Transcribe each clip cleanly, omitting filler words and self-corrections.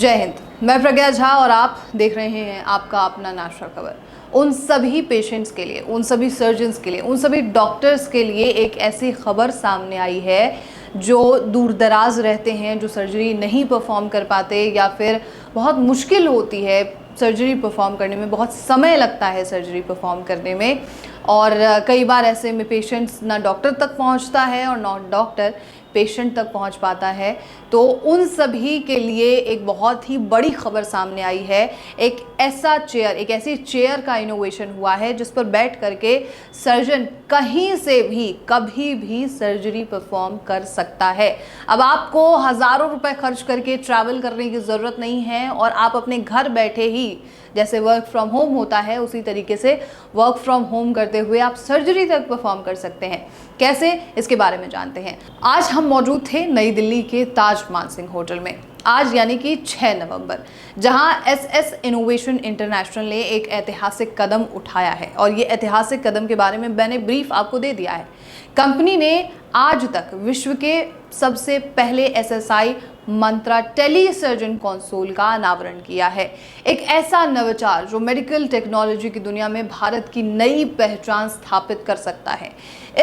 जय हिंद। मैं प्रज्ञा झा और आप देख रहे हैं आपका अपना नेशनल खबर। उन सभी पेशेंट्स के लिए, उन सभी सर्जन्स के लिए, उन सभी डॉक्टर्स के लिए एक ऐसी खबर सामने आई है जो दूर दराज रहते हैं, जो सर्जरी नहीं परफॉर्म कर पाते या फिर बहुत मुश्किल होती है सर्जरी परफॉर्म करने में, बहुत समय लगता है सर्जरी परफॉर्म करने में। और कई बार ऐसे में पेशेंट्स ना डॉक्टर तक पहुंचता है और ना डॉक्टर पेशेंट तक पहुंच पाता है। तो उन सभी के लिए एक बहुत ही बड़ी खबर सामने आई है। एक ऐसी चेयर का इनोवेशन हुआ है जिस पर बैठ करके सर्जन कहीं से भी कभी भी सर्जरी परफॉर्म कर सकता है। अब आपको हज़ारों रुपए खर्च करके ट्रैवल करने की ज़रूरत नहीं है और आप अपने घर बैठे ही, जैसे वर्क फ्रॉम होम होता है उसी तरीके से वर्क फ्रॉम होम करते हुए आप सर्जरी तक परफॉर्म कर सकते हैं। कैसे, इसके बारे में जानते हैं। आज हम मौजूद थे नई दिल्ली के ताज मानसिंह होटल में, आज यानी कि 6 नवंबर, जहां एसएस इनोवेशन इंटरनेशनल ने एक ऐतिहासिक कदम उठाया है। और ये ऐतिहासिक कदम के बारे में मैंने ब्रीफ आपको दे दिया है। कंपनी ने आज तक विश्व के सबसे पहले एसएसआई मंत्रा टेली सर्जन कंसोल का अनावरण किया है। एक ऐसा नवाचार जो मेडिकल टेक्नोलॉजी की दुनिया में भारत की नई पहचान स्थापित कर सकता है।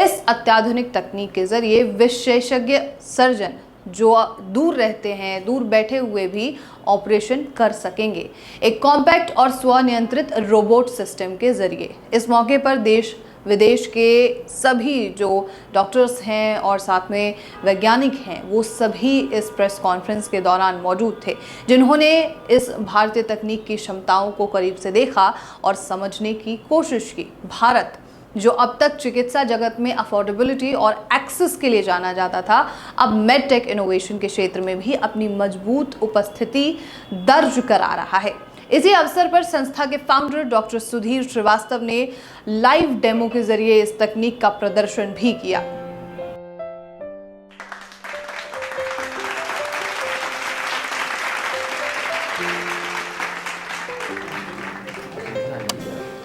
इस अत्याधुनिक तकनीक के जरिए विशेषज्ञ सर्जन जो दूर रहते हैं, दूर बैठे हुए भी ऑपरेशन कर सकेंगे, एक कॉम्पैक्ट और स्वनियंत्रित रोबोट सिस्टम के जरिए। इस मौके पर देश विदेश के सभी जो डॉक्टर्स हैं और साथ में वैज्ञानिक हैं, वो सभी इस प्रेस कॉन्फ्रेंस के दौरान मौजूद थे, जिन्होंने इस भारतीय तकनीक की क्षमताओं को करीब से देखा और समझने की कोशिश की। भारत जो अब तक चिकित्सा जगत में अफोर्डेबिलिटी और एक्सेस के लिए जाना जाता था, अब मेडटेक इनोवेशन के क्षेत्र में भी अपनी मजबूत उपस्थिति दर्ज करा रहा है। इसी अवसर पर संस्था के फाउंडर डॉक्टर सुधीर श्रीवास्तव ने लाइव डेमो के जरिए इस तकनीक का प्रदर्शन भी किया।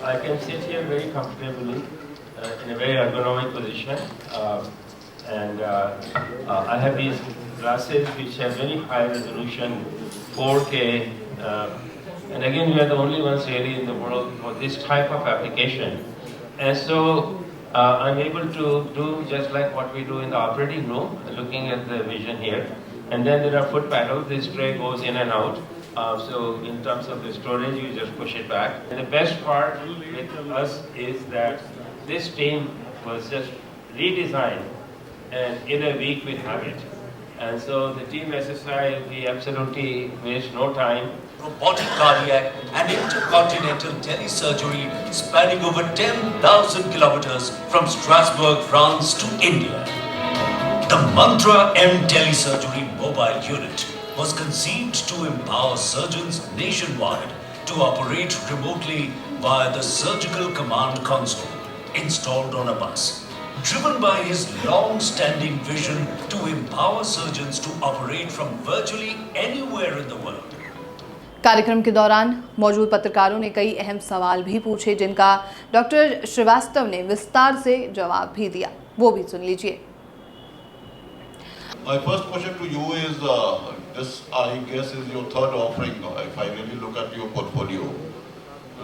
I can sit here very comfortably in a very ergonomic position, and I have these glasses which have very high resolution 4K, and again we are the only ones really in the world for this type of application, and so I'm able to do just like what we do in the operating room, looking at the vision here, and then there are foot pedals. This tray goes in and out. So in terms of the storage, you just push it back. And the best part with us is that this team was just redesigned, and in a week we have it. And so the team SSI, we absolutely waste no time. Robotic cardiac and intercontinental telesurgery spanning over 10,000 kilometers from Strasbourg, France to India. The Mantra M Telesurgery Mobile Unit was conceived to empower surgeons nationwide to operate remotely via the surgical command console installed on a bus. Driven by his long-standing vision to empower surgeons to operate from virtually anywhere in the world. कार्यक्रम के दौरान मौजूद पत्रकारों ने कई अहम सवाल भी पूछे, जिनका डॉक्टर श्रीवास्तव ने विस्तार से जवाब भी दिया। वो भी सुन लीजिए। My first question to you is, this I guess is your third offering. If I really look at your portfolio,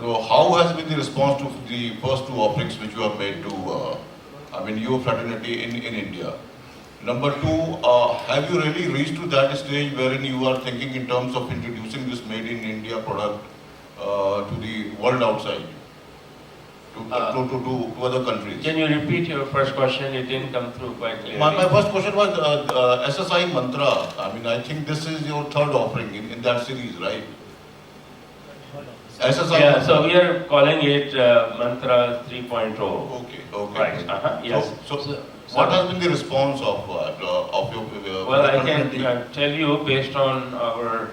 so how has been the response to the first two offerings which you have made to, your fraternity in India? Number two, have you really reached to that stage wherein you are thinking in terms of introducing this made in India product to the world outside? To other countries. Can you repeat your first question? It didn't come through quite clearly. My first question was SSI Mantra. I think this is your third offering in that series, right? SSI. Yeah, so we are calling it Mantra 3.0. Okay. Right. Yes. So what has been the response of your? Well, I can tell you based on our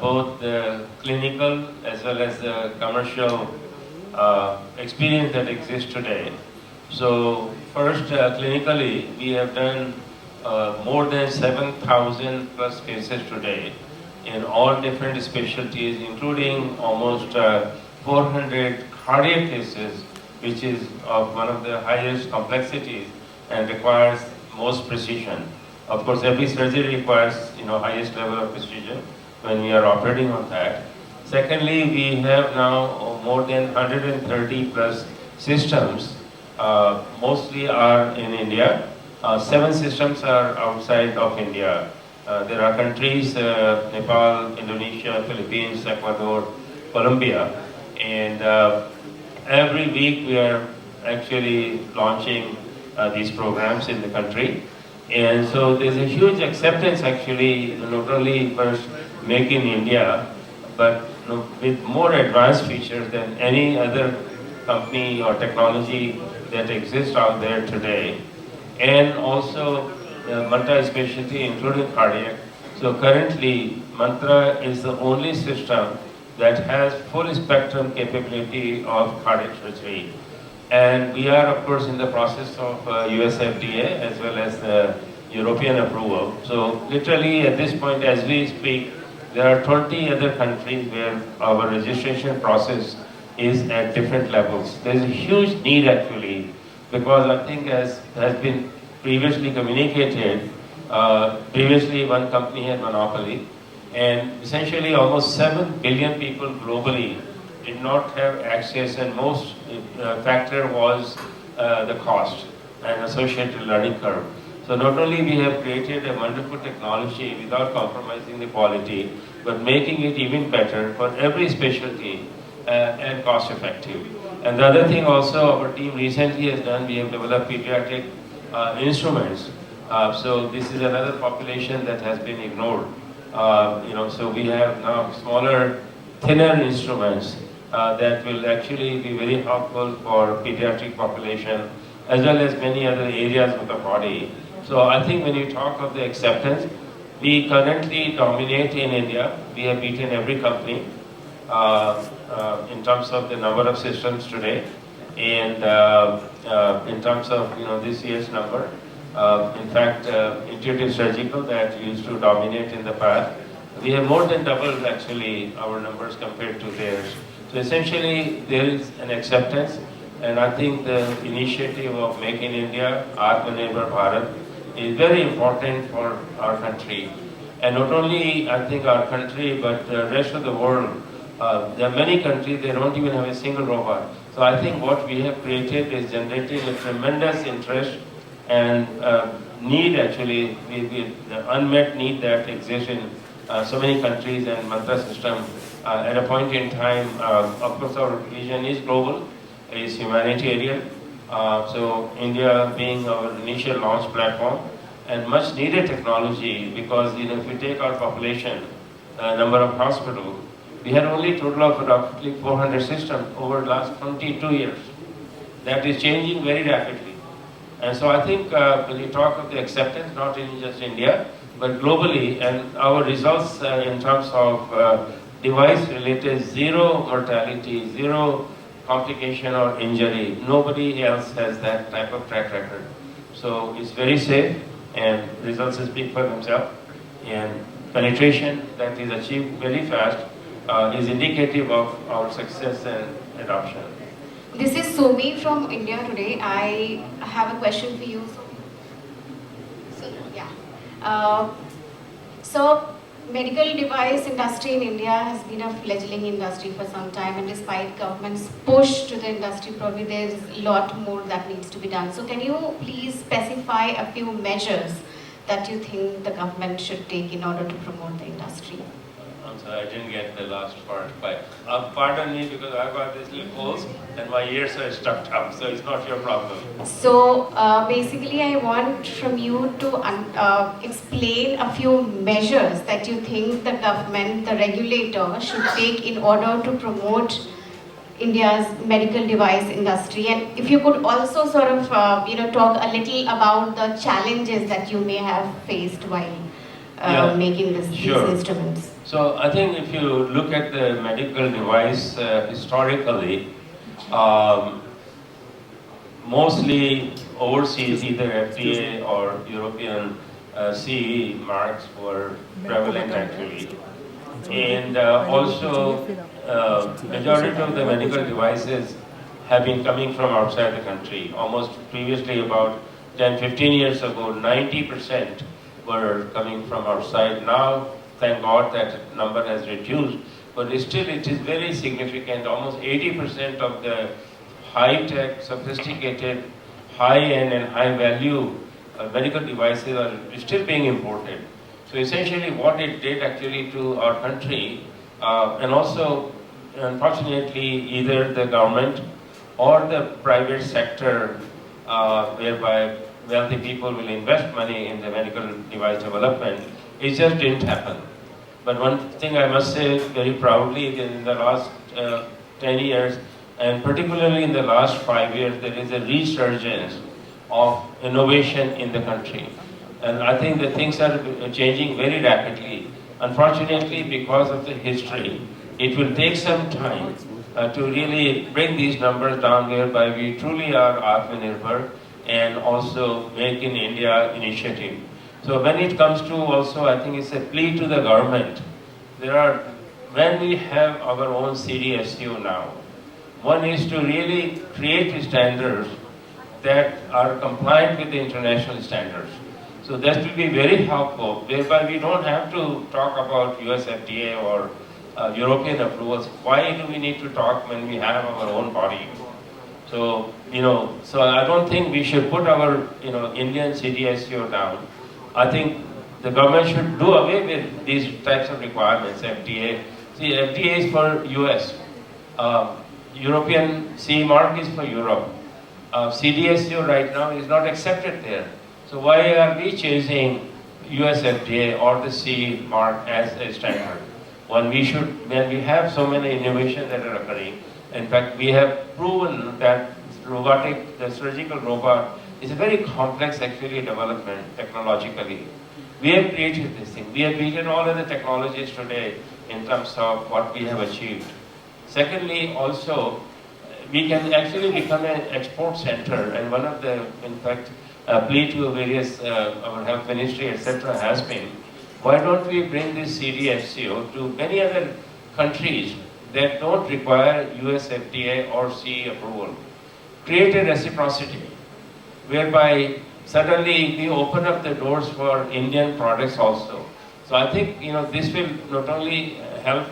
both the clinical as well as the commercial experience that exists today. So first, clinically, we have done more than 7,000 plus cases today in all different specialties, including almost 400 cardiac cases, which is of one of the highest complexities and requires most precision. Of course, every surgery requires highest level of precision, when we are operating on that. Secondly, we have now more than 130 plus systems, mostly are in India. 7 systems are outside of India. There are countries, Nepal, Indonesia, Philippines, Ecuador, Colombia, and every week we are actually launching these programs in the country. And so there's a huge acceptance actually, not only for Make in India, but with more advanced features than any other company or technology that exists out there today. And also Mantra specialty, including cardiac. So currently, Mantra is the only system that has full spectrum capability of cardiac surgery. And we are, of course, in the process of US FDA as well as the European approval. So literally at this point, as we speak, there are 20 other countries where our registration process is at different levels. There's a huge need actually, because I think as has been previously communicated, previously one company had monopoly, and essentially almost 7 billion people globally did not have access, and most factor was the cost and associated learning curve. So not only we have created a wonderful technology without compromising the quality, but making it even better for every specialty and cost effective. And the other thing also our team recently has done, we have developed pediatric instruments. So this is another population that has been ignored. So we have now smaller, thinner instruments that will actually be very helpful for pediatric population as well as many other areas of the body. So I think when you talk of the acceptance, we currently dominate in India. We have beaten every company in terms of the number of systems today, and in terms of this year's number. In fact, Intuitive Surgical that used to dominate in the past, we have more than doubled actually our numbers compared to theirs. So essentially there is an acceptance, and I think the initiative of Make in India, Atmanirbhar Bharat, is very important for our country. And not only I think our country, but the rest of the world. There are many countries, they don't even have a single robot. So I think what we have created is generating a tremendous interest and need actually, the unmet need that exists in so many countries, and Mantra system at a point in time, of course our vision is global, is humanitarian. So India being our initial launch platform, and much needed technology, because if we take our population, number of hospitals, we had only a total of roughly 400 systems over the last 22 years. That is changing very rapidly. And so I think when you talk of the acceptance, not in just India, but globally, and our results in terms of device-related zero mortality, zero complication or injury, nobody else has that type of track record. So it's very safe, and results speak for themselves. And penetration that is achieved very fast is indicative of our success and adoption. This is Somi from India Today. I have a question for you. So, medical device industry in India has been a fledgling industry for some time, and despite government's push to the industry, probably there's a lot more that needs to be done. So can you please specify a few measures that you think the government should take in order to promote the industry? I'm sorry, I didn't get the last part. But pardon me, because I've got these little holes and my ears are stuck up, so it's not your problem. So basically I want from you to explain a few measures that you think the government, the regulator should take in order to promote India's medical device industry. And if you could also sort of talk a little about the challenges that you may have faced while making these instruments. So I think if you look at the medical device historically, mostly overseas, either FDA or European CE marks were prevalent actually. And also, majority of the medical devices have been coming from outside the country. Almost previously, about 10-15 years ago, 90% were coming from outside. Now, thank God that number has reduced, but still it is very significant. Almost 80% of the high-tech, sophisticated, high-end and high-value medical devices are still being imported. So essentially what it did actually to our country, and also unfortunately either the government or the private sector, whereby wealthy people will invest money in the medical device development, it just didn't happen. But one thing I must say very proudly is in the last 10 years, and particularly in the last 5 years, there is a resurgence of innovation in the country. And I think that things are changing very rapidly. Unfortunately, because of the history, it will take some time to really bring these numbers down, whereby we truly are Atmanirbhar and also Make in India initiative. So when it comes to also, I think it's a plea to the government. When we have our own CDSCO now, one is to really create standards that are compliant with the international standards. So that will be very helpful, whereby we don't have to talk about US FDA or European approvals. Why do we need to talk when we have our own body? So, so I don't think we should put our, Indian CDSCO down. I think the government should do away with these types of requirements, FDA. See, FDA is for US. European CE mark is for Europe. CDSCO right now is not accepted there. So why are we chasing US FDA or the CE mark as a standard? When we have so many innovations that are occurring. In fact, we have proven that the surgical robot is a very complex actually development technologically. We have created this thing. We have beaten all of the technologies today in terms of what we have achieved. Secondly, also, we can actually become an export center, and one of the, in fact, plea to various, our health ministry, etc. has been, why don't we bring this CDSCO to many other countries that don't require US FDA or CE approval? Create a reciprocity, whereby suddenly we open up the doors for Indian products also. So I think, this will not only help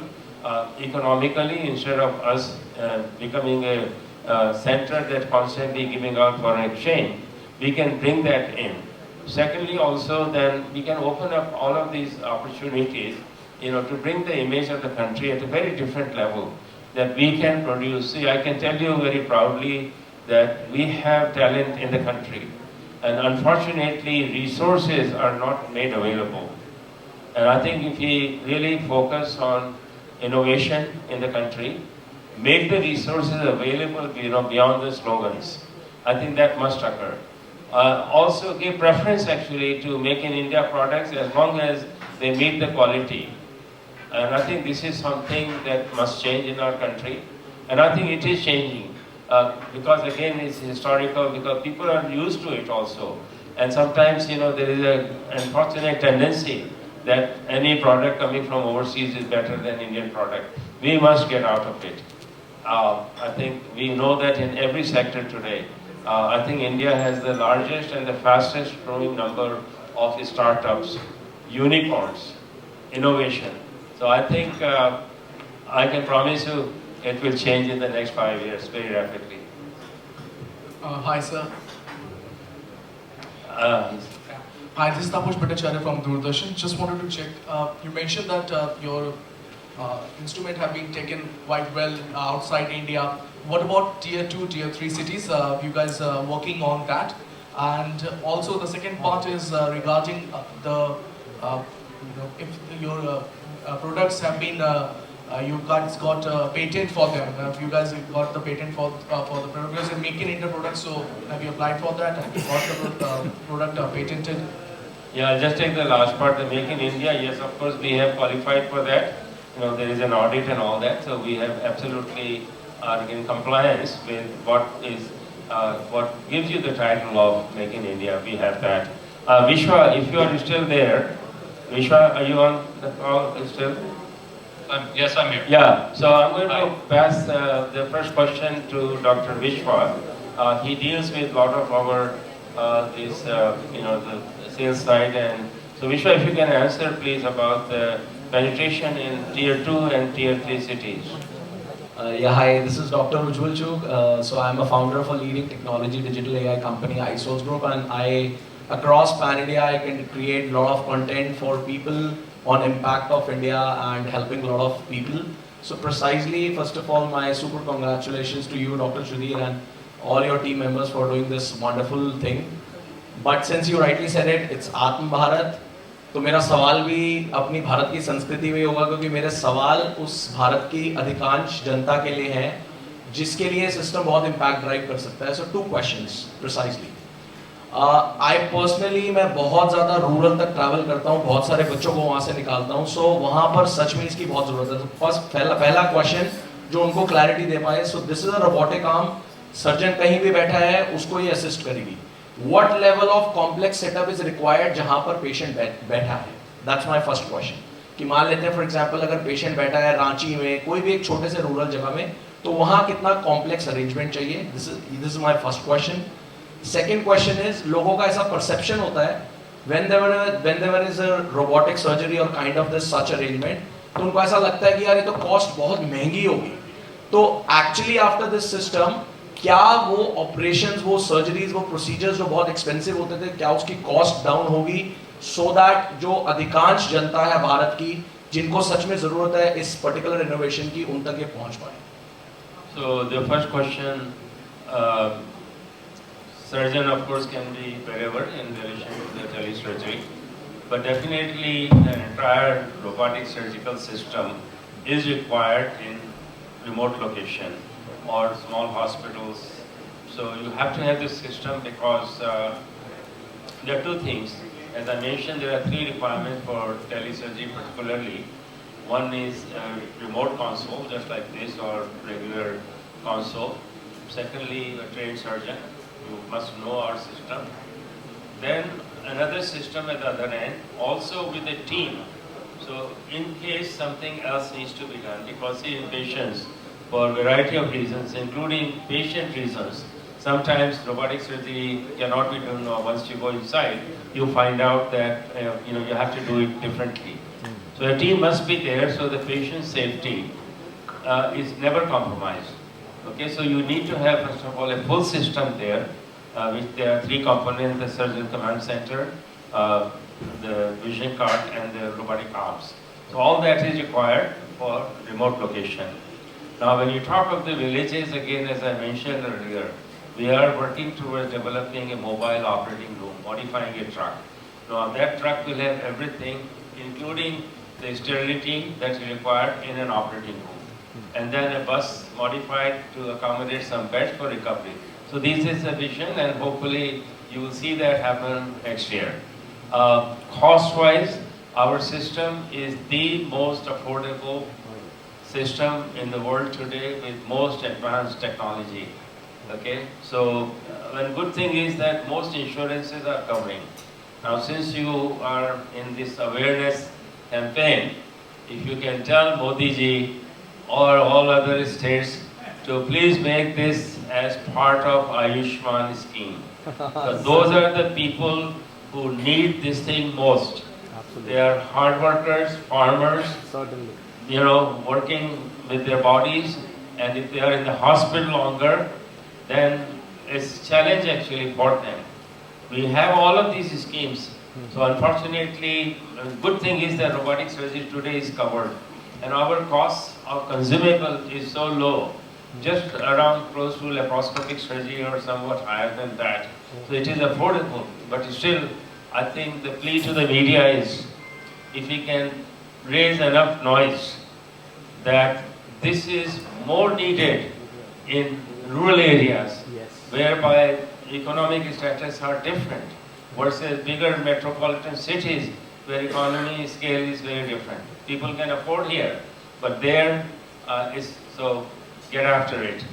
economically, instead of us becoming a center that constantly giving out foreign exchange, we can bring that in. Secondly, also, then we can open up all of these opportunities, to bring the image of the country at a very different level, that we can produce. See, I can tell you very proudly that we have talent in the country, and unfortunately, resources are not made available. And I think if we really focus on innovation in the country, make the resources available, beyond the slogans, I think that must occur. Also give preference actually to Make in India products as long as they meet the quality. And I think this is something that must change in our country. And I think it is changing. Because again, it's historical, because people are used to it also. And sometimes, there is an unfortunate tendency that any product coming from overseas is better than Indian product. We must get out of it. I think we know that in every sector today. I think India has the largest and the fastest growing number of startups, unicorns, innovation. So I think I can promise you it will change in the next 5 years very rapidly. Hi, sir. Hi, this is Tapush Bhattacharya from Doordarshan. Just wanted to check. You mentioned that your instrument have been taken quite well outside India. What about tier 2, tier 3 cities? You guys are working on that? And also the second part is regarding if your products have been, you guys got a patent for them. If you guys got the patent for the product, because you're making India products, so have you applied for that? Have you got the product patented? Yeah, I'll just take the last part, the Make in India. Yes, of course, we have qualified for that. There is an audit and all that, so we have absolutely are in compliance with what gives you the title of Make in India. We have that. Vishwa, if you are still there, Vishwa, are you on the call still? Yes, I'm here. Yeah, so I'm going to pass the first question to Dr. Vishwa. He deals with a lot of our the sales side and So Vishwa, if you can answer please about the penetration in tier 2 and tier 3 cities. Yeah, hi, this is Dr. Ujjwal Chugh. So I'm a founder of a leading technology digital AI company, iSource Group, and across Pan India, I can create a lot of content for people on impact of India and helping a lot of people. So precisely, first of all, my super congratulations to you, Dr. Sudhir, and all your team members for doing this wonderful thing. But since you rightly said it, it's Atma Bharat. तो मेरा सवाल भी अपनी भारत की संस्कृति में होगा, क्योंकि मेरे सवाल उस भारत की अधिकांश जनता के लिए हैं जिसके लिए सिस्टम बहुत इम्पैक्ट ड्राइव कर सकता है. सो 2 क्वेश्चंस प्रिसाइजली. आई पर्सनली मैं बहुत ज़्यादा रूरल तक ट्रैवल करता हूँ, बहुत सारे बच्चों को वहाँ से निकालता हूँ. सो वहाँ पर सच में इसकी बहुत ज़रूरत है. तो फर्स्ट पहला क्वेश्चन जो उनको क्लैरिटी दे पाए. So this is a robotic arm, surgeon कहीं भी बैठा है उसको ये असिस्ट करेगी. What level of complex setup is required जहाँ पर पेशेंट बैठा है? That's my first question. कि मान लेते हैं फॉर एग्जाम्पल अगर पेशेंट बैठा है रांची में, कोई भी एक छोटे से रूरल जगह में, तो वहाँ कितना कॉम्प्लेक्स अरेंजमेंट चाहिए? This is my first question. Second question is, लोगों का ऐसा परसेप्शन होता है when there is a robotic surgery or kind of this such arrangement, तो उनको ऐसा लगता है कि यार ये तो कॉस्ट बहुत महंगी होगी. तो एक्चुअली आफ्टर दिस सिस्टम क्या वो ऑपरेशंस, वो सर्जरीज, वो प्रोसीजर्स जो बहुत एक्सपेंसिव होते थे, क्या उसकी कॉस्ट डाउन होगी सो दैट जो अधिकांश जनता है भारत की जिनको सच में जरूरत है इस पर्टिकुलर इनोवेशन की, उन तक ये पहुंच पाए? So the first question, surgeon of course can be wherever in relation to the telesurgery, but definitely the entire robotic surgical system is required in remote location or small hospitals. So you have to have this system because there are 2 things. As I mentioned, there are 3 requirements for telesurgery particularly. One is remote console, just like this, or regular console. Secondly, a trained surgeon. You must know our system. Then another system at the other end, also with a team. So in case something else needs to be done, because in patients, for a variety of reasons, including patient reasons, sometimes robotic surgery cannot be done. Once you go inside, you find out that you have to do it differently. So a team must be there, so the patient's safety is never compromised. Okay, so you need to have first of all a full system there, which there are 3 components: the surgeon command center, the vision cart, and the robotic arms. So all that is required for remote location. Now when you talk of the villages, again as I mentioned earlier, we are working towards developing a mobile operating room, modifying a truck. Now that truck will have everything, including the sterility that is required in an operating room. And then a bus modified to accommodate some beds for recovery. So this is the vision, and hopefully you will see that happen next year. Cost-wise, our system is the most affordable system in the world today with most advanced technology. Okay, so one good thing is that most insurances are covering. Now since you are in this awareness campaign, if you can tell Modi ji or all other states to please make this as part of Ayushman scheme. So those are the people who need this thing most. Absolutely. They are hard workers, farmers. Certainly. Working with their bodies, and if they are in the hospital longer, then it's a challenge actually for them. We have all of these schemes. So unfortunately, the good thing is that robotic surgery today is covered, and our cost of consumable is so low, just around close to laparoscopic surgery or somewhat higher than that. So it is affordable, but still I think the plea to the media is, if we can raise enough noise that this is more needed in rural areas, whereby economic status are different versus bigger metropolitan cities where economy scale is very different. People can afford here, but there is, so get after it.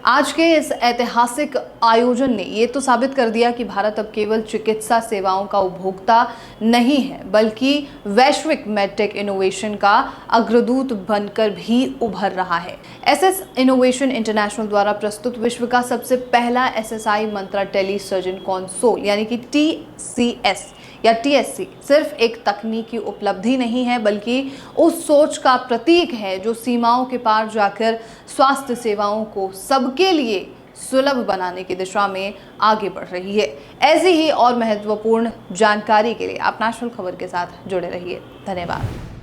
आज के इस ऐतिहासिक आयोजन ने ये तो साबित कर दिया कि भारत अब केवल चिकित्सा सेवाओं का उपभोक्ता नहीं है, बल्कि वैश्विक मेडटेक इनोवेशन का अग्रदूत बनकर भी उभर रहा है. एसएस इनोवेशन इंटरनेशनल द्वारा प्रस्तुत विश्व का सबसे पहला एसएसआई मंत्रा टेली सर्जन कंसोल यानी कि TCS या TSC सिर्फ एक तकनीकी उपलब्धि नहीं है, बल्कि उस सोच का प्रतीक है जो सीमाओं के पार जाकर स्वास्थ्य सेवाओं को सबके लिए सुलभ बनाने की दिशा में आगे बढ़ रही है। ऐसी ही और महत्वपूर्ण जानकारी के लिए आप नेशनल खबर के साथ जुड़े रहिए। धन्यवाद।